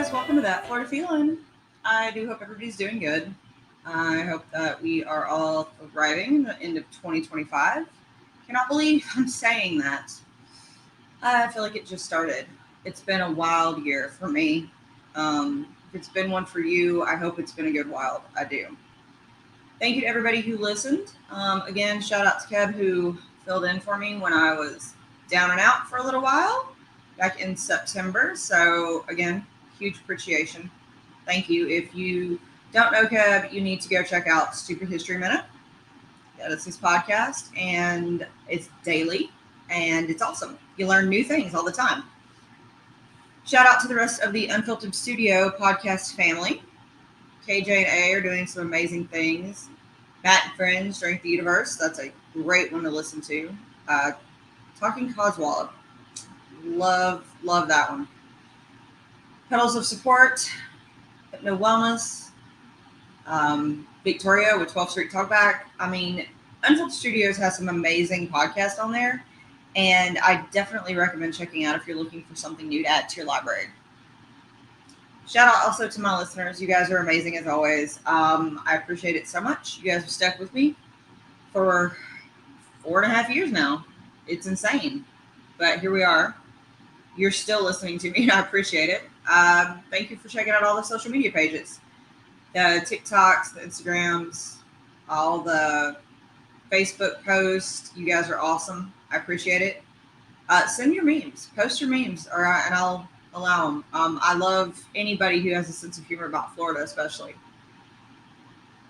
guys, welcome to That Florida Feeling. I do hope everybody's doing good. I hope that we are all thriving in the end of 2025. Cannot believe I'm saying that. I feel like it just started. It's been a wild year for me. If it's been one for you, I hope it's been a good wild. I do. Thank you to everybody who listened. Again, shout out to Keb who filled in for me when I was down and out for a little while back in September. So, again, huge appreciation. Thank you. If you don't know Keb, you need to go check out Stupid History Minute. That is his podcast, and it's daily, and it's awesome. You learn new things all the time. Shout out to the rest of the Unfiltered Studio podcast family. KJ and A are doing some amazing things. Matt and Friends, Drink the Universe. That's a great one to listen to. Talking Coswallop. Love that one. Pedals of Support, Hypno Wellness, Victoria with 12th Street Talkback. I mean, Unfiltered Studios has some amazing podcasts on there, and I definitely recommend checking out if you're looking for something new to add to your library. Shout out also to my listeners. You guys are amazing as always. I appreciate it so much. You guys have stuck with me for 4.5 years now. It's insane, but here we are. You're still listening to me, and I appreciate it. Thank you for checking out all the social media pages. The TikToks, the Instagrams, all the Facebook posts. You guys are awesome. I appreciate it. Send your memes. Post your memes, and I'll allow them. I love anybody who has a sense of humor about Florida, especially.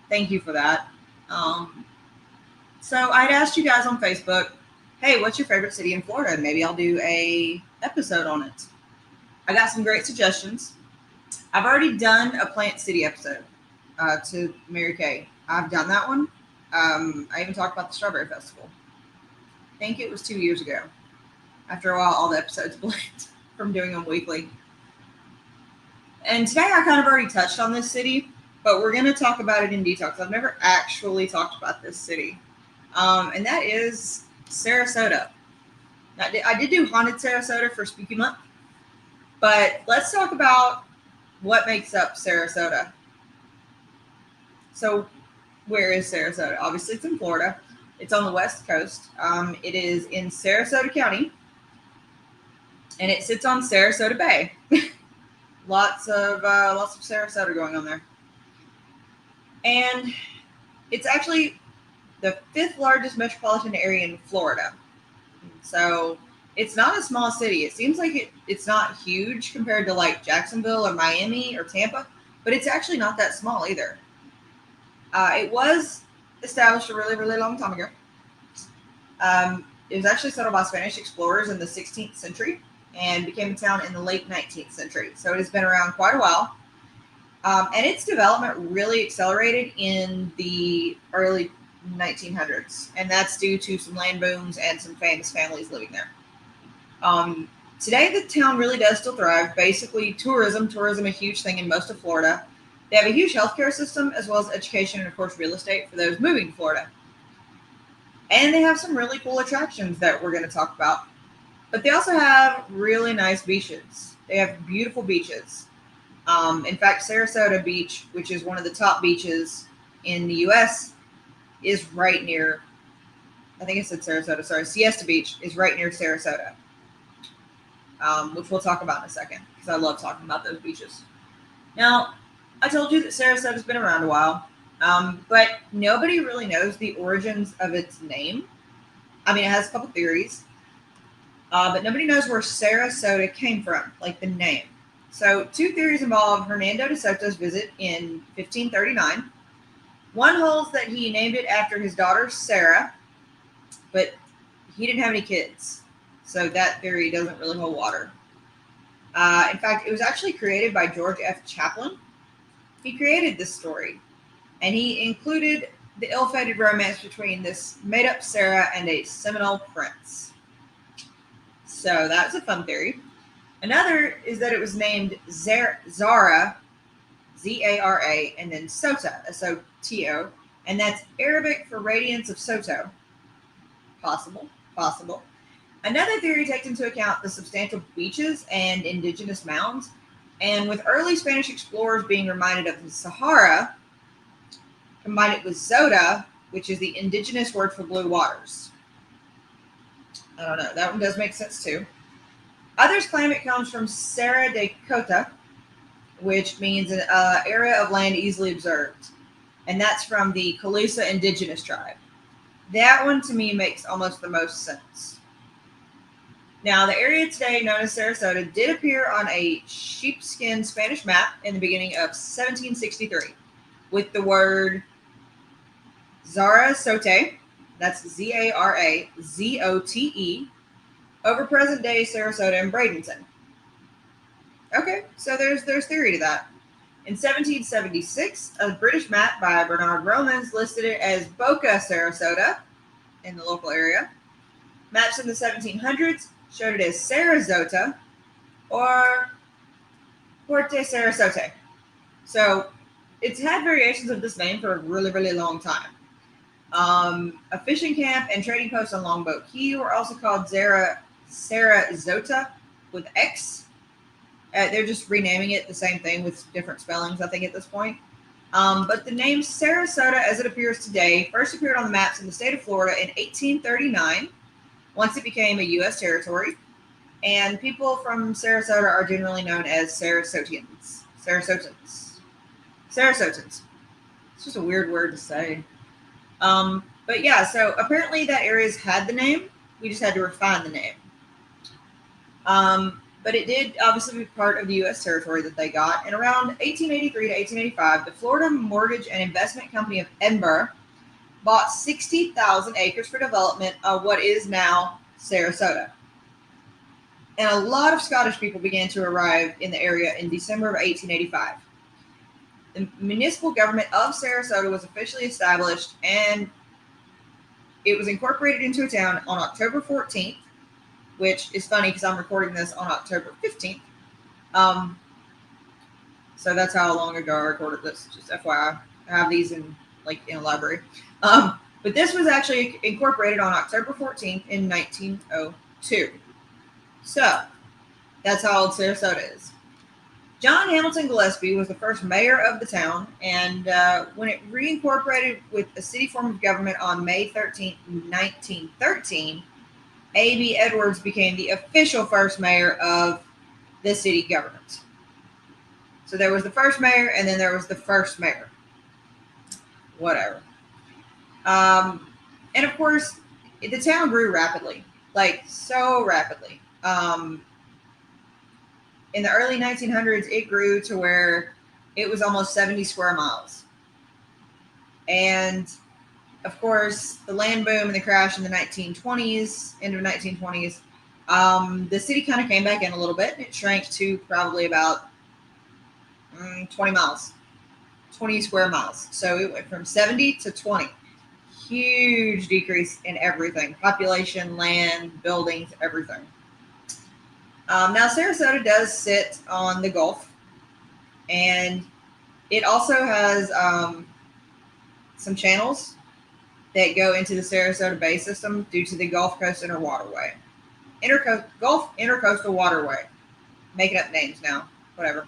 Thank you for that. So I'd asked you guys on Facebook, hey, what's your favorite city in Florida? And maybe I'll do a episode on it. I got some great suggestions. I've already done a Plant City episode to Mary Kay. I've done that one. I even talked about the Strawberry Festival. I think it was 2 years ago. After a while, all the episodes blinked from doing them weekly. And today I kind of already touched on this city, but we're going to talk about it in detail because I've never actually talked about this city. And that is Sarasota. Now, I did do Haunted Sarasota for Spooky Month, but let's talk about what makes up Sarasota. So, where is Sarasota? Obviously, it's in Florida. It's on the West Coast. It is in Sarasota County, and it sits on Sarasota Bay. lots of Sarasota going on there, and it's actually the 5th largest metropolitan area in Florida. So it's not a small city. It seems like it's not huge compared to like Jacksonville or Miami or Tampa, but it's actually not that small either. It was established a really, really long time ago. It was actually settled by Spanish explorers in the 16th century and became a town in the late 19th century. So it has been around quite a while. And its development really accelerated in the early 1900s, and that's due to some land booms and some famous families living there. Today, the town really does still thrive. Basically, tourism a huge thing in most of Florida. They have a huge healthcare system as well as education and, of course, real estate for those moving to Florida. And they have some really cool attractions that we're going to talk about. But they also have really nice beaches. They have beautiful beaches. In fact, Sarasota Beach, which is one of the top beaches in the U.S., is right near, I think I said Sarasota, sorry, Siesta Beach is right near Sarasota, which we'll talk about in a second because I love talking about those beaches. Now, I told you that Sarasota's been around a while, but nobody really knows the origins of its name. I mean, it has a couple theories, but nobody knows where Sarasota came from, like the name. So 2 theories involve Hernando de Soto's visit in 1539. One holds that he named it after his daughter, Sarah, but he didn't have any kids. So that theory doesn't really hold water. In fact, it was actually created by George F. Chaplin. He created this story, and he included the ill-fated romance between this made-up Sarah and a Seminole prince. So that's a fun theory. Another is that it was named Zara, Z-A-R-A, and then Sota, S-O-T-O, and that's Arabic for radiance of Soto. Possible. Another theory takes into account the substantial beaches and indigenous mounds, And with early Spanish explorers being reminded of the Sahara, combine it with Zota, which is the indigenous word for blue waters. I don't know. That one does make sense too. Others claim it comes from Serra de Cota, which means an area of land easily observed. And that's from the Calusa indigenous tribe. That one to me makes almost the most sense. Now, the area today known as Sarasota did appear on a sheepskin Spanish map in the beginning of 1763 with the word Zarazote, that's Zarazote, over present-day Sarasota and Bradenton. Okay, so there's theory to that. In 1776, a British map by Bernard Romans listed it as Boca Sarasota in the local area. Maps in the 1700s showed it as Sarasota or Puerto Sarasota. So it's had variations of this name for a really, really long time. A fishing camp and trading post on Longboat Key were also called Sarasota with X. They're just renaming it the same thing with different spellings, I think, at this point. But the name Sarasota, as it appears today, first appeared on the maps in the state of Florida in 1839, once it became a U.S. territory. And people from Sarasota are generally known as Sarasotians. Sarasotans. It's just a weird word to say. But yeah, so apparently that area's had the name. We just had to refine the name. But it did obviously be part of the U.S. territory that they got. And around 1883 to 1885, the Florida Mortgage and Investment Company of Edinburgh bought 60,000 acres for development of what is now Sarasota. And a lot of Scottish people began to arrive in the area in December of 1885. The municipal government of Sarasota was officially established, and it was incorporated into a town on October 14th, which is funny because I'm recording this on October 15th. So that's how long ago I recorded this, just FYI. I have these in a library. But this was actually incorporated on October 14th in 1902. So that's how old Sarasota is. John Hamilton Gillespie was the first mayor of the town, and when it reincorporated with a city form of government on May 13th, 1913, A.B. Edwards became the official first mayor of the city government. So there was the first mayor, and then there was the first mayor. Whatever. And of course, the town grew rapidly, so rapidly. In the early 1900s, it grew to where it was almost 70 square miles. And of course, the land boom and the crash in the 1920s, end of 1920s, the city kind of came back in a little bit. It shrank to probably about 20 miles, 20 square miles. So it went from 70 to 20. Huge decrease in everything: population, land, buildings, everything. Now, Sarasota does sit on the Gulf, and it also has some channels that go into the Sarasota Bay system due to the Gulf Coast Interwaterway. Gulf Intercoastal Waterway. Making up names now. Whatever.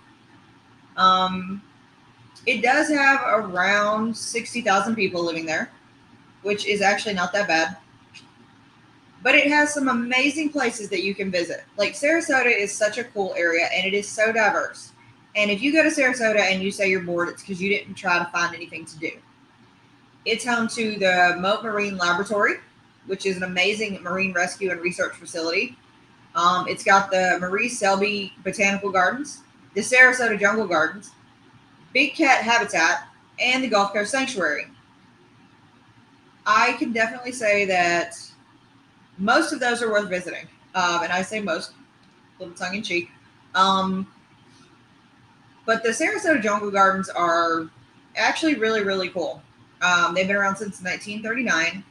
It does have around 60,000 people living there, which is actually not that bad. But it has some amazing places that you can visit. Sarasota is such a cool area, and it is so diverse. And if you go to Sarasota and you say you're bored, it's because you didn't try to find anything to do. It's home to the Moat Marine Laboratory, which is an amazing marine rescue and research facility. It's got the Marie Selby Botanical Gardens, the Sarasota Jungle Gardens, Big Cat Habitat, and the Gulf Coast Sanctuary. I can definitely say that most of those are worth visiting. And I say most, a little tongue in cheek. But the Sarasota Jungle Gardens are actually really, really cool. They've been around since 1939,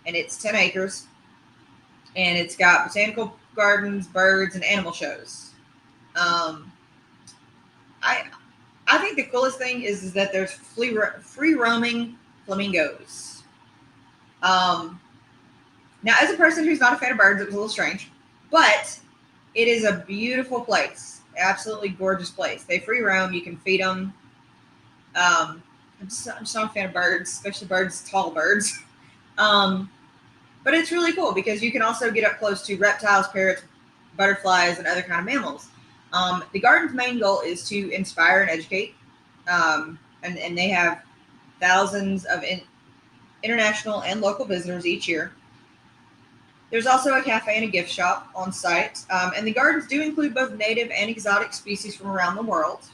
and it's 10 acres. And it's got botanical gardens, birds, and animal shows. I think the coolest thing is that there's free roaming flamingos. Now, as a person who's not a fan of birds, it was a little strange, but it is a beautiful place. Absolutely gorgeous place. They free roam. You can feed them. I'm just not a fan of birds, especially birds, tall birds. Um, but it's really cool because you can also get up close to reptiles, parrots, butterflies, and other kind of mammals. The garden's main goal is to inspire and educate, and they have thousands of international and local visitors each year. There's also a cafe and a gift shop on site, and the gardens do include both native and exotic species from around the world.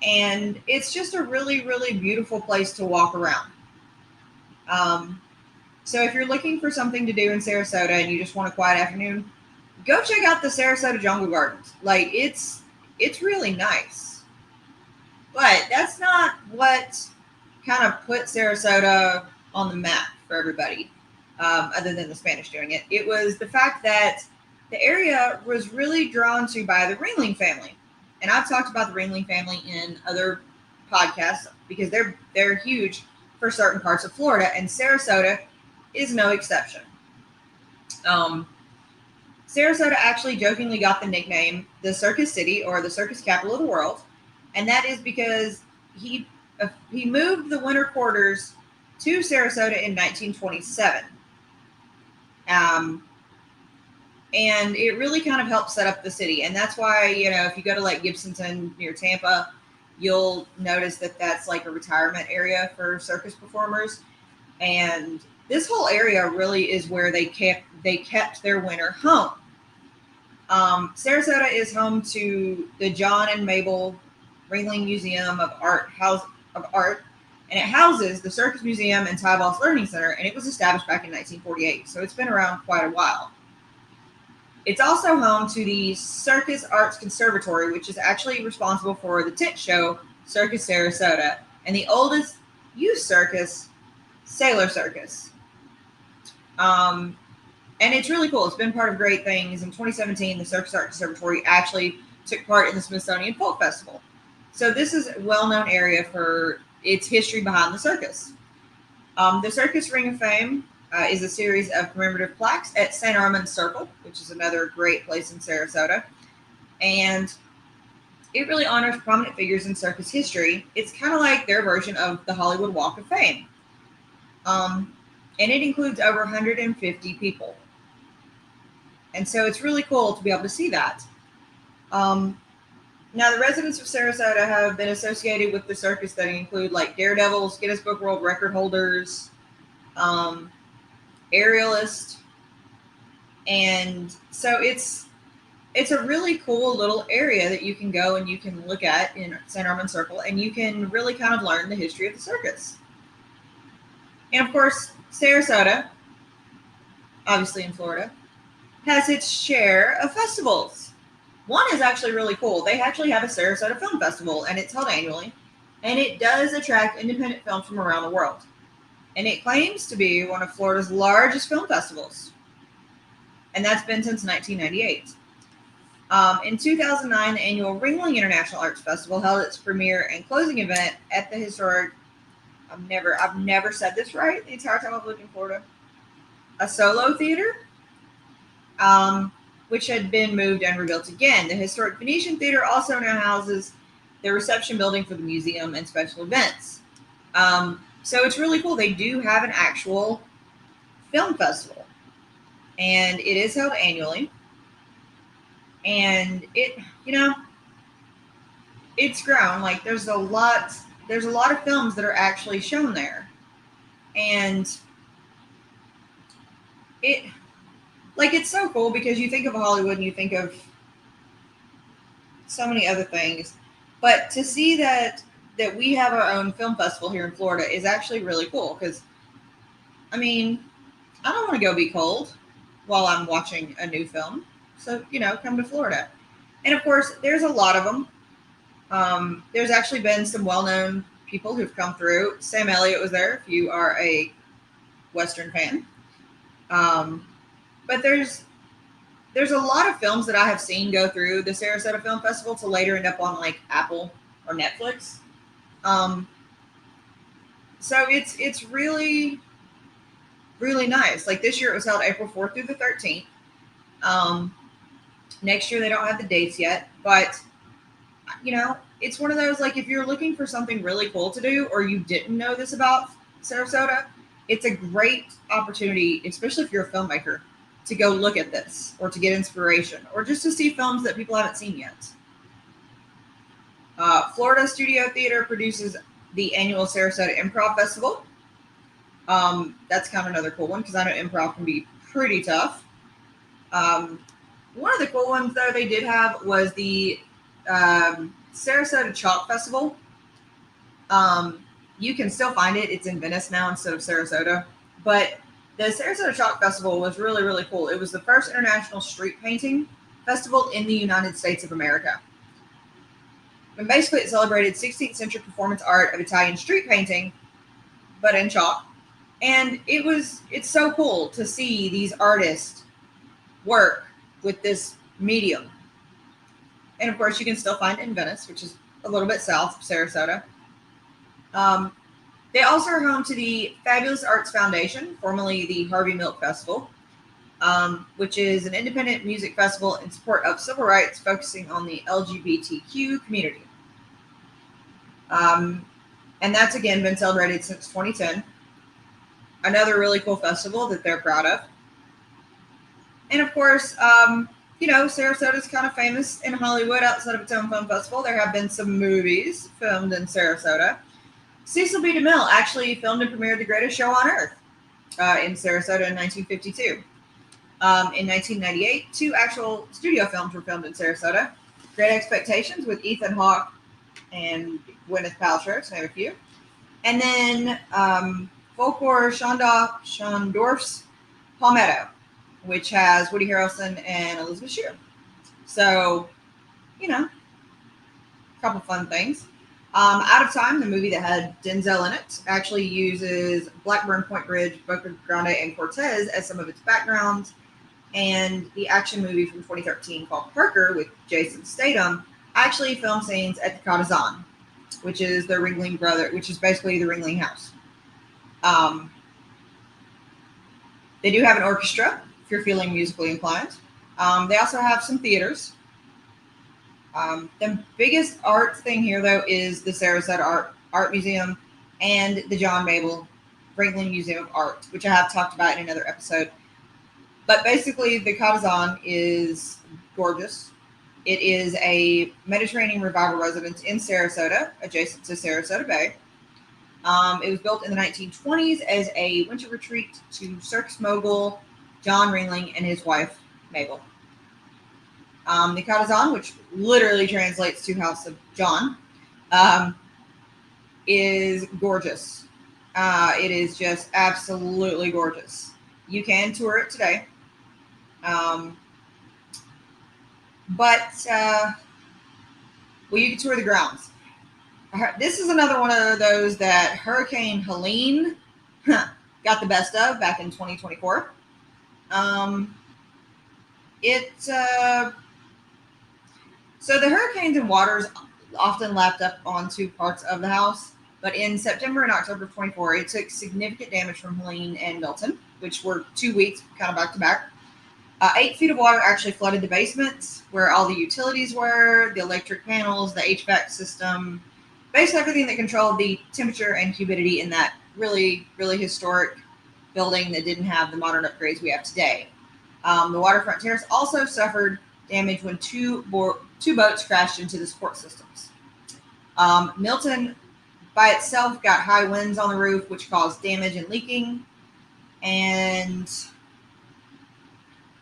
And it's just a really, really beautiful place to walk around. Um, so if you're looking for something to do in Sarasota and you just want a quiet afternoon, go check out the Sarasota Jungle Gardens. Like it's really nice. But that's not what kind of put Sarasota on the map for everybody, other than the Spanish doing it. It was the fact that the area was really drawn to by the Ringling family. And I've talked about the Ringling family in other podcasts because they're huge for certain parts of Florida, and Sarasota is no exception. Um, Sarasota actually jokingly got the nickname the Circus City or the Circus Capital of the World, and that is because he moved the winter quarters to Sarasota in 1927. And it really kind of helped set up the city. And that's why, if you go to like Gibsonton near Tampa, you'll notice that that's like a retirement area for circus performers. And this whole area really is where they kept their winter home. Sarasota is home to the John and Mabel Ringling Museum of Art, and it houses the Circus Museum and Ty Boss Learning Center, and it was established back in 1948, so it's been around quite a while. It's also home to the Circus Arts Conservatory, which is actually responsible for the tent show Circus Sarasota, and the oldest youth circus, Sailor Circus. And it's really cool. It's been part of great things. In 2017, the Circus Arts Conservatory actually took part in the Smithsonian Folk Festival. So this is a well-known area for its history behind the circus. The Circus Ring of Fame is a series of commemorative plaques at St. Armand's Circle, which is another great place in Sarasota. And it really honors prominent figures in circus history. It's kind of like their version of the Hollywood Walk of Fame. And it includes over 150 people. And so it's really cool to be able to see that. Now, the residents of Sarasota have been associated with the circus that include like daredevils, Guinness Book World Record holders, aerialists. And so it's a really cool little area that you can go and you can look at in St. Armand Circle, and you can really kind of learn the history of the circus. And of course, Sarasota, obviously in Florida, has its share of festivals. One is actually really cool. They actually have a Sarasota Film Festival, and it's held annually, and it does attract independent films from around the world. And it claims to be one of Florida's largest film festivals. And that's been since 1998. In 2009, the annual Ringling International Arts Festival held its premiere and closing event at the historic, I've never said this right the entire time I've lived in Florida, a solo theater, which had been moved and rebuilt again. The historic Venetian Theater also now houses the reception building for the museum and special events. So it's really cool. They do have an actual film festival, and it is held annually. And it's grown. Like there's a lot of films that are actually shown there, and it's so cool because you think of Hollywood and you think of so many other things, but to see that we have our own film festival here in Florida is actually really cool because, I don't want to go be cold while I'm watching a new film. So, come to Florida. And of course, there's a lot of them. There's actually been some well-known people who've come through. Sam Elliott was there, if you are a Western fan. But there's a lot of films that I have seen go through the Sarasota Film Festival to later end up on like Apple or Netflix. So it's really, really nice. Like this year it was held April 4th through the 13th. Next year they don't have the dates yet, but it's one of those, like, if you're looking for something really cool to do or you didn't know this about Sarasota, it's a great opportunity, especially if you're a filmmaker, to go look at this or to get inspiration or just to see films that people haven't seen yet. Florida Studio Theater produces the annual Sarasota Improv Festival. That's kind of another cool one because I know improv can be pretty tough. One of the cool ones, though, they did have was the Sarasota Chalk Festival. You can still find it. It's in Venice now instead of Sarasota. But the Sarasota Chalk Festival was really, really cool. It was the first international street painting festival in the United States of America. And basically, it celebrated 16th century performance art of Italian street painting, but in chalk. And it's so cool to see these artists work with this medium. And of course, you can still find it in Venice, which is a little bit south of Sarasota. They also are home to the Fabulous Arts Foundation, formerly the Harvey Milk Festival, which is an independent music festival in support of civil rights, focusing on the LGBTQ community. And that's, again, been celebrated since 2010. Another really cool festival that they're proud of. And of course, Sarasota is kind of famous in Hollywood outside of its own film festival. There have been some movies filmed in Sarasota. Cecil B. DeMille actually filmed and premiered The Greatest Show on Earth in Sarasota in 1952. In 1998, 2 actual studio films were filmed in Sarasota. Great Expectations with Ethan Hawke and Gwyneth Paltrow, to name a few. And then Folklore Schondorf's Palmetto, which has Woody Harrelson and Elizabeth Shue. So, a couple fun things. Out of Time, the movie that had Denzel in it, actually uses Blackburn Point Bridge, Boca Grande, and Cortez as some of its backgrounds. And the action movie from 2013 called Parker with Jason Statham actually filmed scenes at the Catazan, which is the Ringling brother, which is basically the Ringling House. They do have an orchestra, if you're feeling musically inclined. They also have some theaters. The biggest art thing here, though, is the Sarasota Art Museum and the John Mabel Ringling Museum of Art, which I have talked about in another episode. But basically, the Catazan is gorgeous. It is a Mediterranean revival residence in Sarasota, adjacent to Sarasota Bay. It was built in the 1920s as a winter retreat to circus mogul John Ringling and his wife, Mabel. The Catazan, which literally translates to House of John, is gorgeous. It is just absolutely gorgeous. You can tour it today. You can tour the grounds. This is another one of those that Hurricane Helene got the best of back in 2024. So the hurricanes and waters often lapped up onto parts of the house, but in September and October of 24, it took significant damage from Helene and Milton, which were 2 weeks kind of back to back. 8 feet of water actually flooded the basements where all the utilities were, the electric panels, the HVAC system, basically everything that controlled the temperature and humidity in that really, really historic building that didn't have the modern upgrades we have today. The waterfront terrace also suffered damage when two boats crashed into the support systems. Milton by itself got high winds on the roof, which caused damage and leaking. And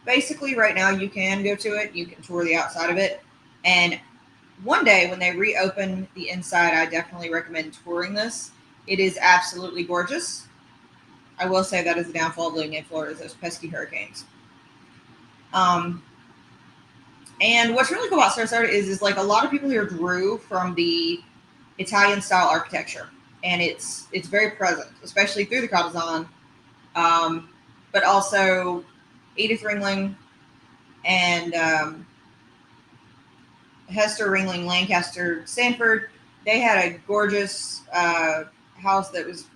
basically right now you can go to it. You can tour the outside of it. And one day when they reopen the inside, I definitely recommend touring this. It is absolutely gorgeous. I will say that is the downfall of living in Florida is those pesky hurricanes. And what's really cool about Sarasota is like a lot of people here grew from the Italian style architecture, and it's very present, especially through the Catazan, but also Edith Ringling and Hester Ringling Lancaster Sanford. They had a gorgeous house that was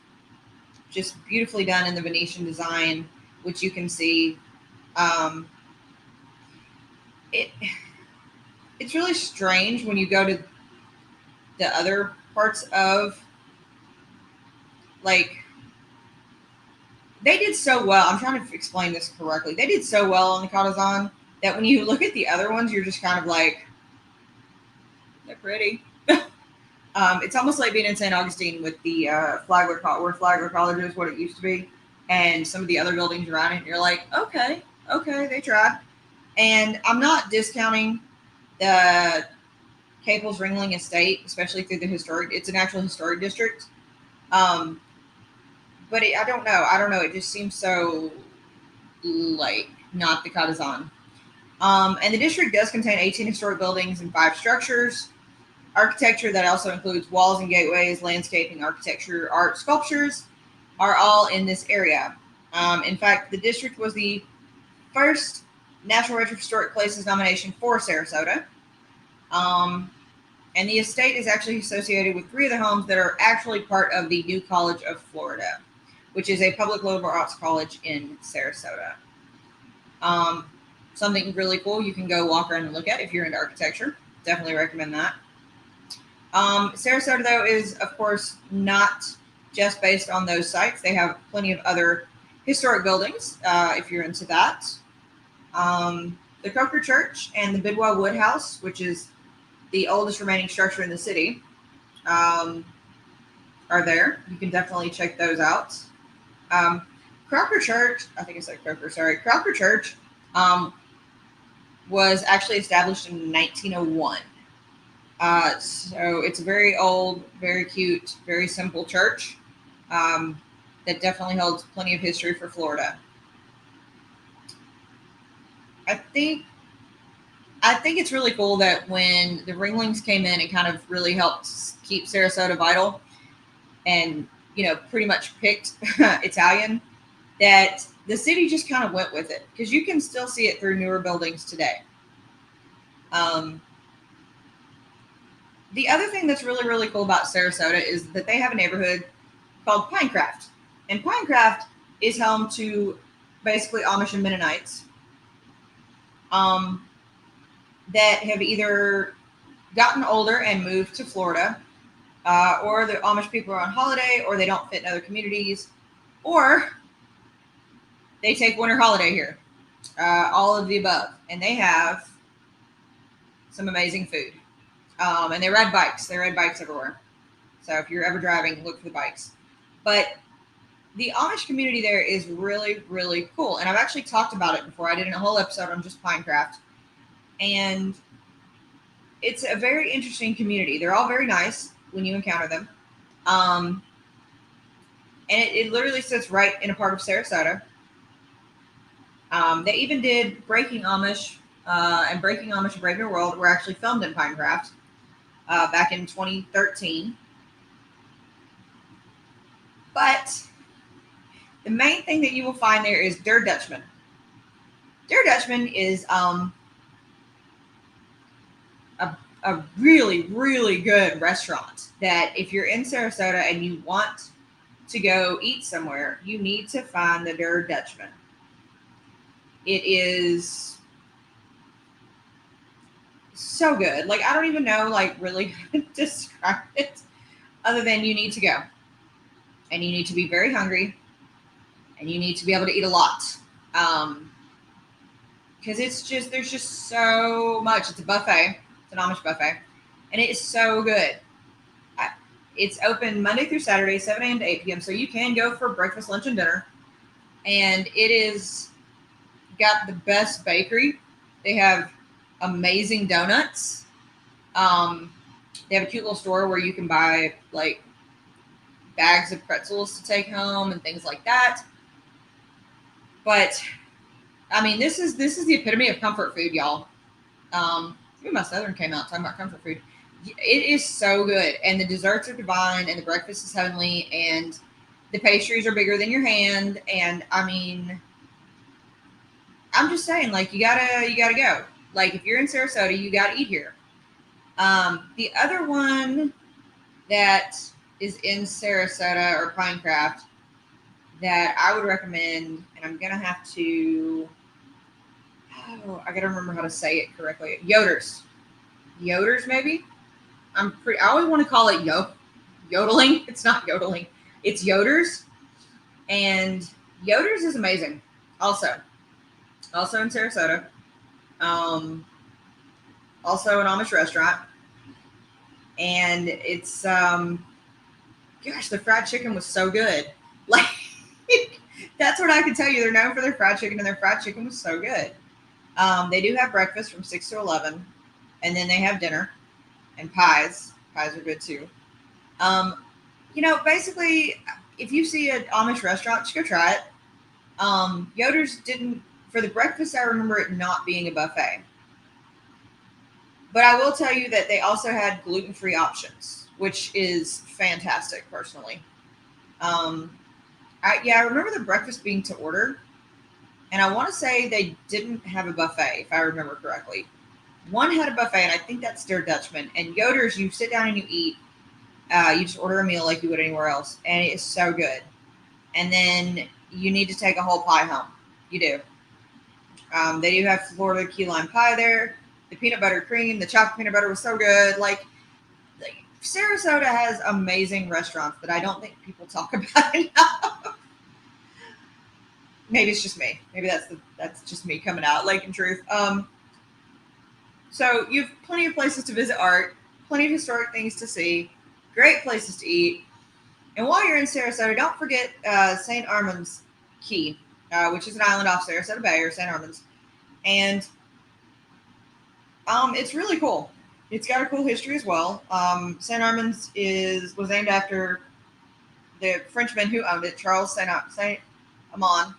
just beautifully done in the Venetian design, which you can see. It's really strange when you go to the other parts of, like, they did so well. I'm trying to explain this correctly. They did so well on the Catazan that when you look at the other ones, you're just kind of like, they're pretty. It's almost like being in St. Augustine with the Flagler College, where Flagler College is what it used to be, and some of the other buildings around it. And you're like, okay, they tried. And I'm not discounting the Caples Ringling Estate, especially through the historic. It's an actual historic district. But I don't know. It just seems so like not the Catazan. And the district does contain 18 historic buildings and 5 structures. Architecture that also includes walls and gateways, landscaping, architecture, art, sculptures are all in this area. In fact, the district was the first National Register of Historic Places nomination for Sarasota. And the estate is actually associated with 3 of the homes that are actually part of the New College of Florida, which is a public liberal arts college in Sarasota. Something really cool you can go walk around and look at if you're into architecture. Definitely recommend that. Sarasota, though, is, of course, not just based on those sites. They have plenty of other historic buildings, if you're into that. The Coker Church and the Bidwell Wood House, which is the oldest remaining structure in the city, are there. You can definitely check those out. Crocker Church, I think I said Croker, sorry. Crocker Church was actually established in 1901. So it's a very old, very cute, very simple church that definitely holds plenty of history for Florida. I think it's really cool that when the Ringlings came in, it kind of really helped keep Sarasota vital and, pretty much picked Italian, that the city just kind of went with it because you can still see it through newer buildings today. The other thing that's really, really cool about Sarasota is that they have a neighborhood called Pinecraft. And Pinecraft is home to basically Amish and Mennonites that have either gotten older and moved to Florida, or the Amish people are on holiday, or they don't fit in other communities, or they take winter holiday here. All of the above. And they have some amazing food. And they ride bikes. They ride bikes everywhere. So if you're ever driving, look for the bikes. But the Amish community there is really, really cool. And I've actually talked about it before. I did a whole episode on just Pinecraft. And it's a very interesting community. They're all very nice when you encounter them. And it literally sits right in a part of Sarasota. They even did Breaking Amish and Breaking Amish and Brave New World were actually filmed in Pinecraft back in 2013. But the main thing that you will find there is Der Dutchman. Der Dutchman is a really, really good restaurant that if you're in Sarasota and you want to go eat somewhere, you need to find the Der Dutchman. It is so good. Like, I don't even know, really how to describe it other than you need to go. And you need to be very hungry. And you need to be able to eat a lot. Because there's just so much. It's a buffet. It's an Amish buffet. And it is so good. It's open Monday through Saturday, 7 a.m. to 8 p.m. So you can go for breakfast, lunch, and dinner. And it is got the best bakery. They have amazing donuts. They have a cute little store where you can buy bags of pretzels to take home and things like that. But I mean, this is the epitome of comfort food, y'all. Even my Southern came out talking about comfort food. It is so good, and the desserts are divine, and the breakfast is heavenly, and the pastries are bigger than your hand. And I mean, I'm just saying, you gotta go. If you're in Sarasota, you gotta eat here. The other one that is in Sarasota or Pinecraft that I would recommend, and I'm gonna have to, I gotta remember how to say it correctly. Yoder's maybe. I always want to call it yodeling. It's not yodeling. It's Yoder's. And Yoder's is amazing. Also in Sarasota. Also an Amish restaurant. And it's, gosh, the fried chicken was so good. Like, that's what I can tell you. They're known for their fried chicken, and their fried chicken was so good. They do have breakfast from 6 to 11, and then they have dinner and pies. Pies are good too. Basically, if you see an Amish restaurant, just go try it. Yoder's didn't, for the breakfast, I remember it not being a buffet. But I will tell you that they also had gluten-free options, which is fantastic, personally. I remember the breakfast being to order, and I want to say they didn't have a buffet, if I remember correctly. One had a buffet, and I think that's their Dutchman. And Yoder's, you sit down and you eat. You just order a meal like you would anywhere else, and it is so good. And then you need to take a whole pie home. You do. They do have Florida key lime pie there. The peanut butter cream, the chocolate peanut butter was so good. Like Sarasota has amazing restaurants that I don't think people talk about enough. Maybe it's just me. Maybe that's just me coming out, like, in truth. So you have plenty of places to visit art, plenty of historic things to see, great places to eat. And while you're in Sarasota, don't forget St. Armand's Key, which is an island off Sarasota Bay, or St. Armand's. And it's really cool. It's got a cool history as well. St. Armand's was named after the Frenchman who owned it, Charles St. Amand.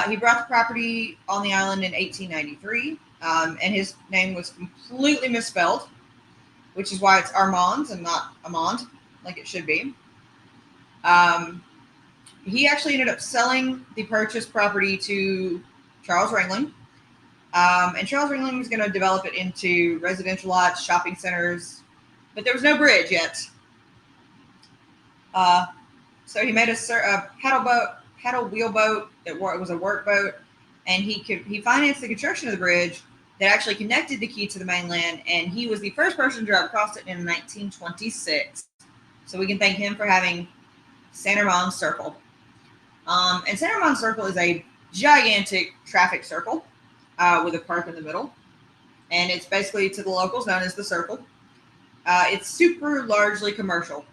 He brought the property on the island in 1893, and his name was completely misspelled, which is why it's Armand and not Amand, like it should be. He actually ended up selling the purchased property to Charles Ringling. And Charles Ringling was going to develop it into residential lots, shopping centers, but there was no bridge yet. So he made a paddle wheel boat that was a work boat, and he financed the construction of the bridge that actually connected the key to the mainland, and he was the first person to drive across it in 1926. So we can thank him for having St. Armand's Circle. And St. Armand's Circle is a gigantic traffic circle with a park in the middle, and it's basically, to the locals, known as the Circle. It's super largely commercial.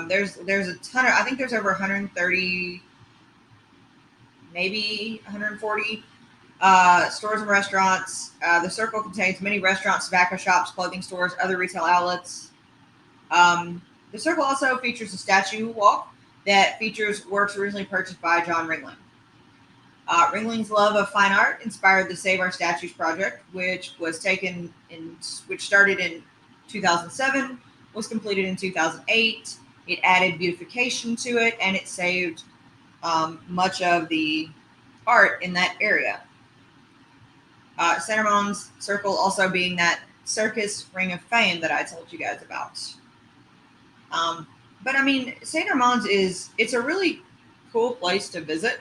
There's a ton of, I think there's over 130, maybe 140 stores and restaurants. The Circle contains many restaurants, tobacco shops, clothing stores, other retail outlets. The Circle also features a statue walk that features works originally purchased by John Ringling. Ringling's love of fine art inspired the Save Our Statues project, which started in 2007, was completed in 2008. It added beautification to it, and it saved much of the art in that area. St. Armand's Circle also being that circus ring of fame that I told you guys about. But I mean, St. Armand's it's a really cool place to visit.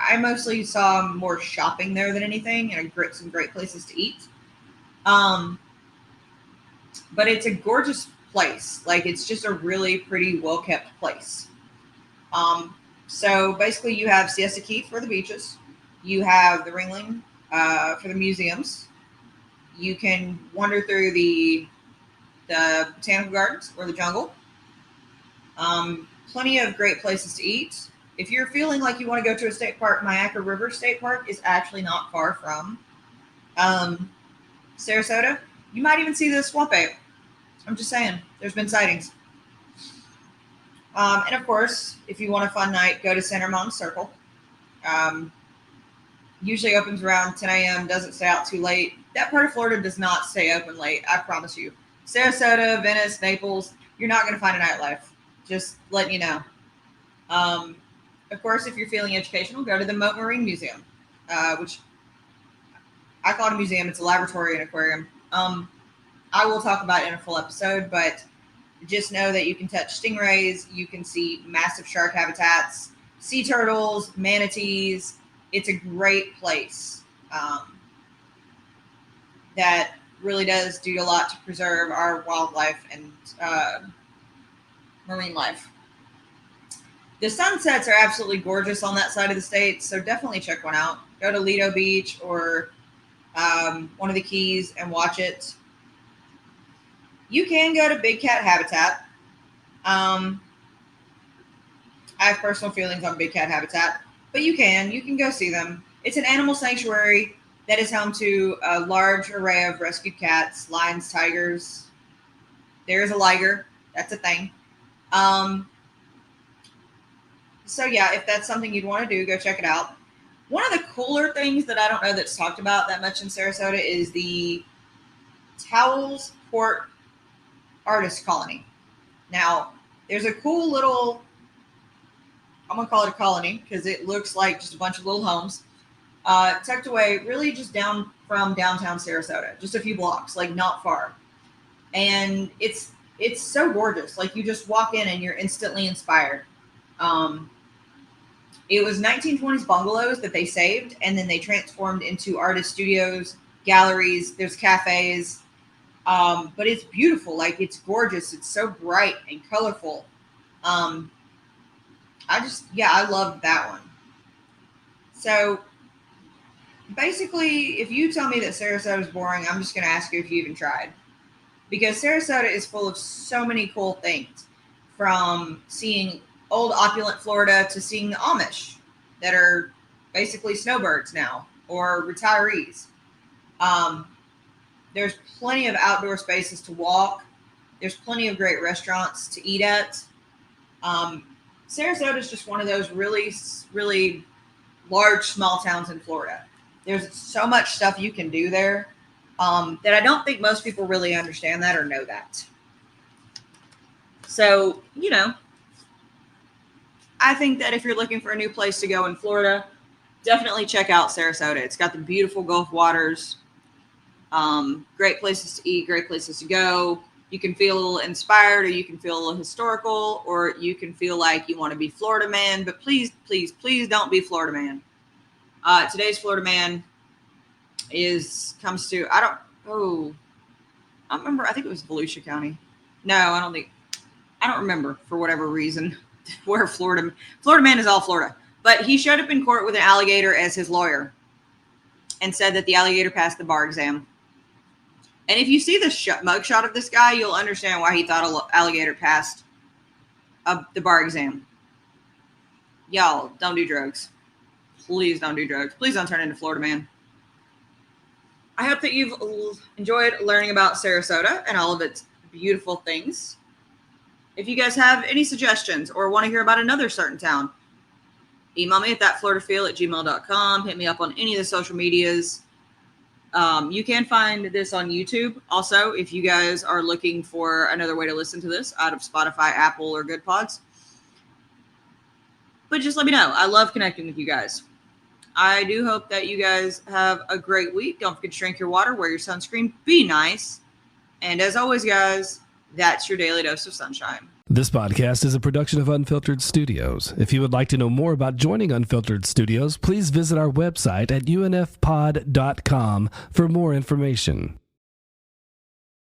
I mostly saw more shopping there than anything, and some great places to eat. But it's a gorgeous place. Like, it's just a really pretty, well-kept place. So basically you have Siesta Key for the beaches. You have the Ringling for the museums. You can wander through the botanical gardens or the jungle. Plenty of great places to eat. If you're feeling like you want to go to a state park, Myakka River State Park is actually not far from Sarasota. You might even see the swamp ape. I'm just saying, there's been sightings. And of course, if you want a fun night, go to St. Armand's Circle. Usually opens around 10 a.m., doesn't stay out too late. That part of Florida does not stay open late, I promise you. Sarasota, Venice, Naples, you're not going to find a nightlife. Just letting you know. Of course, if you're feeling educational, go to the Moat Marine Museum, which I call it a museum. It's a laboratory and aquarium. I will talk about it in a full episode, but just know that you can touch stingrays. You can see massive shark habitats, sea turtles, manatees. It's a great place that really does do a lot to preserve our wildlife and marine life. The sunsets are absolutely gorgeous on that side of the state, so definitely check one out. Go to Lido Beach or one of the Keys and watch it. You can go to Big Cat Habitat. I have personal feelings on Big Cat Habitat, but you can go see them. It's an animal sanctuary that is home to a large array of rescued cats, lions, tigers. There is a liger. That's a thing. So yeah, if that's something you'd want to do, go check it out. One of the cooler things that I don't know that's talked about that much in Sarasota is the Towels Port Artist Colony. Now, there's a cool little, I'm going to call it a colony because it looks like just a bunch of little homes tucked away really just down from downtown Sarasota, just a few blocks, like not far. And it's so gorgeous. Like you just walk in and you're instantly inspired. It was 1920s bungalows that they saved, and then they transformed into artist studios, galleries. There's cafes, but it's beautiful. Like it's gorgeous. It's so bright and colorful. I love that one. So basically, if you tell me that Sarasota is boring, I'm just going to ask you if you even tried, because Sarasota is full of so many cool things, from seeing old opulent Florida to seeing the Amish that are basically snowbirds now or retirees. There's plenty of outdoor spaces to walk. There's plenty of great restaurants to eat at. Sarasota is just one of those really, really large, small towns in Florida. There's so much stuff you can do there that I don't think most people really understand that or know that. So, I think that if you're looking for a new place to go in Florida, definitely check out Sarasota. It's got the beautiful Gulf waters, great places to eat, great places to go. You can feel a little inspired, or you can feel a little historical, or you can feel like you want to be Florida man, but please, please, please don't be Florida man. Today's Florida man I don't remember. I think it was Volusia County. No, I don't remember for whatever reason. Where Florida man is all Florida, but he showed up in court with an alligator as his lawyer and said that the alligator passed the bar exam. And if you see the mugshot of this guy, you'll understand why he thought an alligator passed the bar exam. Y'all, don't do drugs. Please don't do drugs. Please don't turn into Florida man. I hope that you've enjoyed learning about Sarasota and all of its beautiful things. If you guys have any suggestions or want to hear about another certain town, email me at thatfloridafeel@gmail.com. Hit me up on any of the social medias. You can find this on YouTube. Also, if you guys are looking for another way to listen to this out of Spotify, Apple, or Good Pods. But just let me know. I love connecting with you guys. I do hope that you guys have a great week. Don't forget to drink your water, wear your sunscreen, be nice. And as always, guys, that's your daily dose of sunshine. This podcast is a production of Unfiltered Studios. If you would like to know more about joining Unfiltered Studios, please visit our website at unfpod.com for more information.